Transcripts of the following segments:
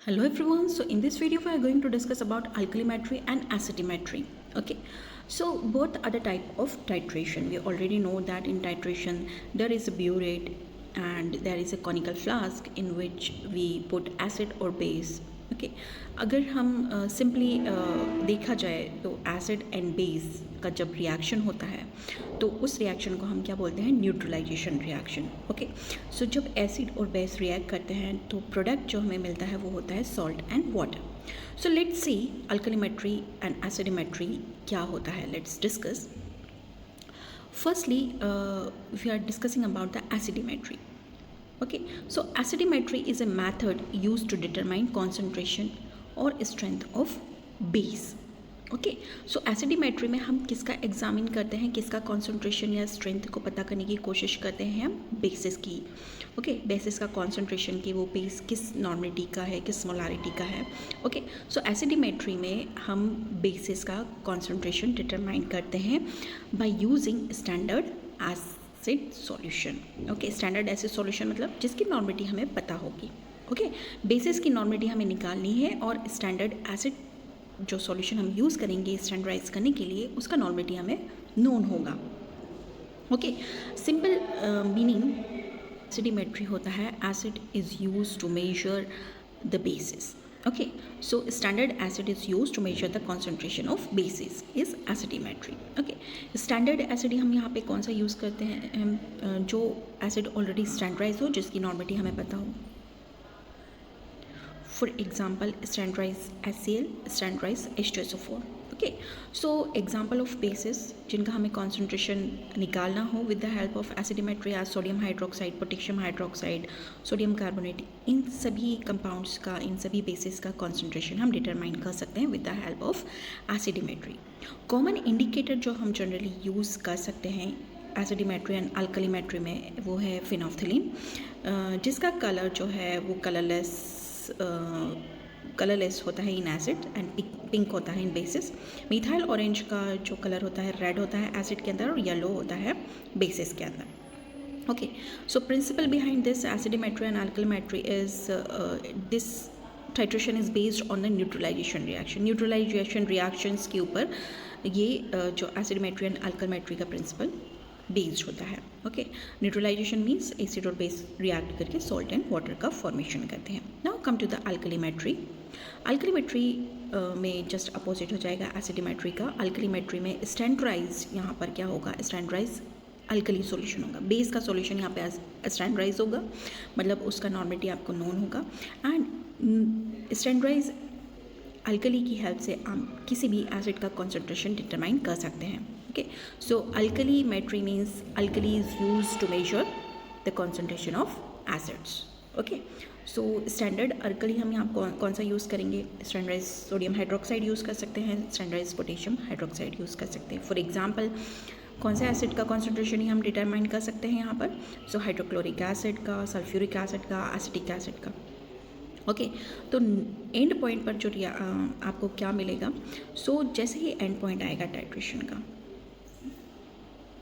Hello everyone, so in this video we are going to discuss about alkalimetry and acidimetry. Okay, so both are the type of titration. We already know that in titration there is a burette and there is a conical flask in which we put acid or base. Okay, अगर हम simply देखा जाए तो acid and base का जब reaction होता है तो उस रिएक्शन को हम क्या बोलते हैं, न्यूट्रलाइजेशन रिएक्शन. ओके, सो जब एसिड और बेस रिएक्ट करते हैं तो प्रोडक्ट जो हमें मिलता है वो होता है salt and water. So let's see alkalimetry and acidimetry क्या होता है. Let's discuss. Firstly we are discussing about the acidimetry. Okay, so acidimetry is a method used to determine concentration or strength of base. Okay, so acidimetry में हम किसका examine करते हैं, किसका concentration या स्ट्रेंथ को पता करने की कोशिश करते हैं हम, बेसिस की. ओके, बेसिस का कॉन्सेंट्रेशन की वो बेस किस नॉर्मेलिटी का है, किस मोलारिटी का है. ओके, सो एसिडिमेट्री में हम बेसिस का कॉन्सेंट्रेशन डिटरमाइन करते हैं by using standard acid solution. Okay, standard acid solution मतलब जिसकी नॉर्मेलिटी हमें पता होगी. ओके, बेसिस की नॉर्मेलिटी हमें निकालनी है और स्टैंडर्ड एसिड जो सॉल्यूशन हम यूज़ करेंगे स्टैंडर्डाइज करने के लिए उसका नॉर्मेलिटी हमें नोन होगा. ओके, सिंपल मीनिंग एसिडिमेट्री होता है acid is use to measure the basis. Okay, so standard acid is use to measure the concentration of basis is acidimetry. Okay, standard acid हम यहाँ पे कौन सा यूज़ करते हैं, जो एसिड ऑलरेडी स्टैंडर्डाइज हो, जिसकी नॉर्मेलिटी हमें पता हो. For example, standardized HCl, standardized H2SO4. Okay, so example of bases जिनका हमें concentration निकालना हो with the help of acidimetry as sodium hydroxide, potassium hydroxide, sodium carbonate, इन सभी compounds का, इन सभी bases का concentration हम determine कर सकते हैं with the help of acidimetry. Common indicator जो हम generally use कर सकते हैं एसिडिमेट्री एंड अल्कलीमेट्री में वो है फिनोल्फ्थलीन, जिसका कलर जो है वो कलरलेस होता है इन एसिड एंड पिंक होता है इन बेसिस. मिथाइल ऑरेंज का जो कलर होता है रेड होता है एसिड के अंदर और येलो होता है बेसिस के अंदर. Okay, so principle behind this acidimetry and alkalimetry is this titration is based on the neutralisation reaction. Neutralisation reactions के ऊपर ये जो एसिडिमेट्री एंड अल्कलीमेट्री का प्रिंसिपल बेस्ड होता है. ओके, न्यूट्रलाइजेशन मीन्स एसिड और बेस रिएक्ट करके सॉल्ट एंड वाटर का फॉर्मेशन करते हैं. Now come to the alkalimetry. Alkalimetry में जस्ट अपोजिट हो जाएगा एसिडिमेट्री का. अल्कलीमेट्री में स्टैंडर्डाइज यहाँ पर क्या होगा, स्टैंडर्डाइज अल्कली सॉल्यूशन होगा. बेस का सॉल्यूशन यहाँ पे स्टैंडर्डाइज होगा, मतलब उसका नॉर्मेलिटी आपको नोन होगा. एंड स्टैंडर्डाइज अल्कली की हेल्प से हम किसी भी एसिड का कॉन्सेंट्रेशन डिटरमाइन कर सकते हैं. Okay, so alkalimetry means alkali is used to measure the concentration of acids. Okay, so standard alkali हम यहाँ कौन सा यूज़ करेंगे, स्टैंडर्डाइज सोडियम हाइड्रोक्साइड यूज़ कर सकते हैं, स्टैंडर्डाइज पोटेशियम हाइड्रोक्साइड यूज़ कर सकते हैं. फॉर एग्जांपल कौन सा एसिड का कॉन्सेंट्रेशन ही हम डिटरमाइन कर सकते हैं यहाँ पर, सो हाइड्रोक्लोरिक एसिड का, सल्फ्यूरिक एसिड का, एसिटिक एसिड का. ओके, तो एंड पॉइंट पर जो आपको क्या मिलेगा, सो जैसे ही एंड पॉइंट आएगा टाइट्रेशन का,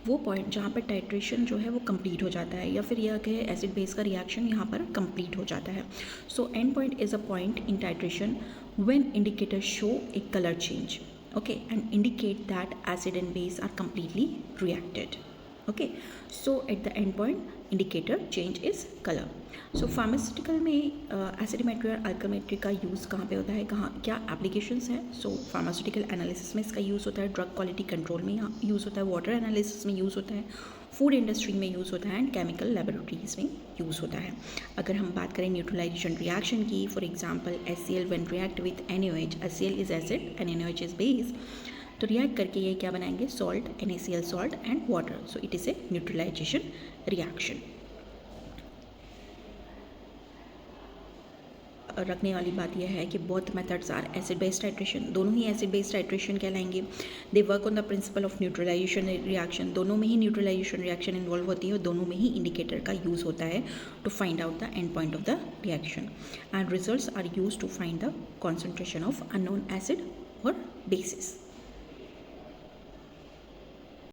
वो पॉइंट जहाँ पर टाइट्रेशन जो है वो कंप्लीट हो जाता है, या फिर यह कहे एसिड बेस का रिएक्शन यहाँ पर कंप्लीट हो जाता है. So end point is a point in titration when indicator show a colour change. Okay, and indicate that acid and base are completely reacted. Okay, so at the end point indicator change is colour. So pharmaceutical में acidimetry और अल्कलीमेट्री का use कहाँ पे होता है, कहाँ क्या applications हैं. सो फार्मास्यूटिकल एनालिसिस में इसका यूज़ होता है, ड्रग क्वालिटी कंट्रोल में यूज़ होता है, वाटर एनालिसिस में यूज़ होता है, फूड इंडस्ट्री में यूज़ होता है एंड केमिकल लेबोरेटरीज में यूज़ होता है. अगर हम बात करें न्यूट्रलाइजेशन रिएक्शन की, for example HCl when react with NaOH, HCl is acid and NaOH is base, तो रिएक्ट करके ये क्या बनाएंगे, salt, NaCl salt and water. So it is a neutralisation reaction. रखने वाली बात यह है कि both methods are acid based titration. दोनों ही एसिड बेस्ड टाइट्रेशन कहलाएंगे. They work on the principle of neutralisation reaction. दोनों में ही न्यूट्रलाइजेशन रिएक्शन इन्वॉल्व होती है और दोनों में ही इंडिकेटर का यूज़ होता है to find out the end point of the reaction. And results are use to find the concentration of unknown acid और बेसिस.